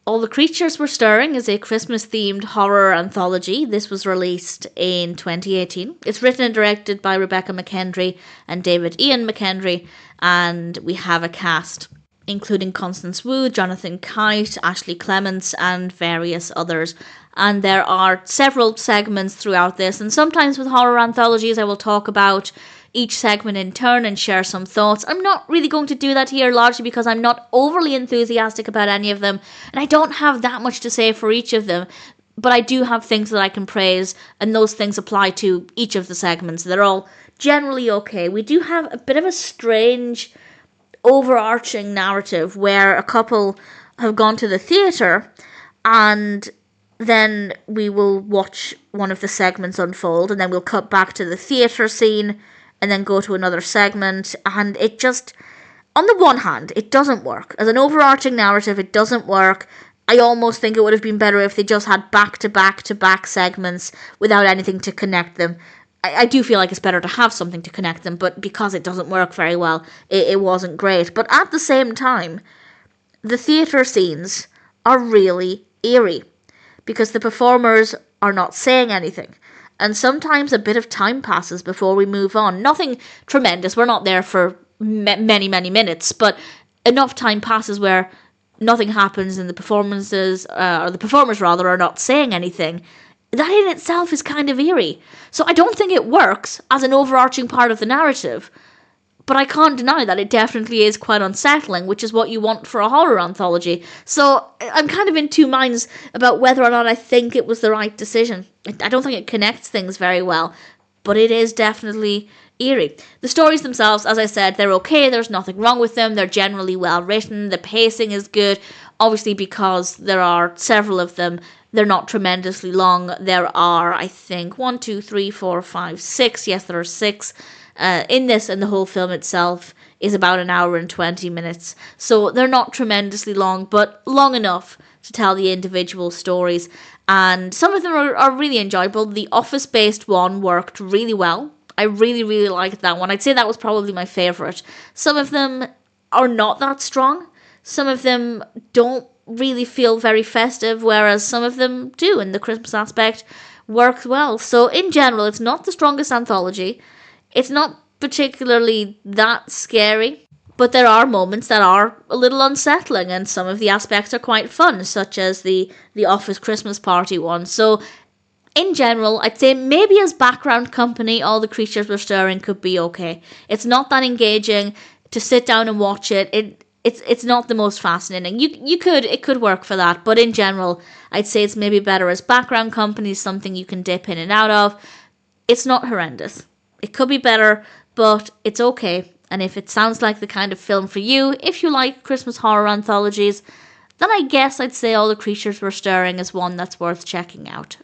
All the Creatures Were Stirring is a Christmas-themed horror anthology. This was released in 2018. It's written and directed by Rebekah McKendry and David Ian McKendry, and we have a cast including Constance Wu, Jonathan Kite, Ashley Clements, and various others. And there are several segments throughout this, and sometimes with horror anthologies I will talk about each segment in turn and share some thoughts. I'm not really going to do that here, largely because I'm not overly enthusiastic about any of them, and I don't have that much to say for each of them, but I do have things that I can praise, and those things apply to each of the segments. They're all generally okay. We do have a bit of a strange overarching narrative where a couple have gone to the theatre, and then we will watch one of the segments unfold, and then we'll cut back to the theatre scene, and then go to another segment, and it just, on the one hand, it doesn't work. As an overarching narrative, it doesn't work. I almost think it would have been better if they just had back-to-back-to-back segments without anything to connect them. I do feel like it's better to have something to connect them, but because it doesn't work very well, it wasn't great. But at the same time, the theatre scenes are really eerie, because the performers are not saying anything. And sometimes a bit of time passes before we move on. Nothing tremendous. We're not there for many, many minutes. But enough time passes where nothing happens and the performances, or the performers rather, are not saying anything. That in itself is kind of eerie. So I don't think it works as an overarching part of the narrative. But I can't deny that it definitely is quite unsettling, which is what you want for a horror anthology. So I'm kind of in two minds about whether or not I think it was the right decision. I don't think it connects things very well, but it is definitely eerie. The stories themselves, as I said, they're okay. There's nothing wrong with them. They're generally well written. The pacing is good. Obviously, because there are several of them, they're not tremendously long. There are, I think, 1, 2, 3, 4, 5, 6. Yes, there are 6. In this, and the whole film itself is about 1 hour and 20 minutes. So they're not tremendously long, but long enough to tell the individual stories. And some of them are really enjoyable. The office-based one worked really well. I really, really liked that one. I'd say that was probably my favourite. Some of them are not that strong. Some of them don't really feel very festive, whereas some of them do, and the Christmas aspect works well. So in general, it's not the strongest anthology. It's not particularly that scary, but there are moments that are a little unsettling, and some of the aspects are quite fun, such as the office Christmas party one. So in general, I'd say maybe as background company, All the Creatures Were Stirring could be okay. It's not that engaging to sit down and watch it. It's not the most fascinating. It could work for that, but in general, I'd say it's maybe better as background company, something you can dip in and out of. It's not horrendous. It could be better, but it's okay. And if it sounds like the kind of film for you, if you like Christmas horror anthologies, then I guess I'd say All the Creatures Were Stirring is one that's worth checking out.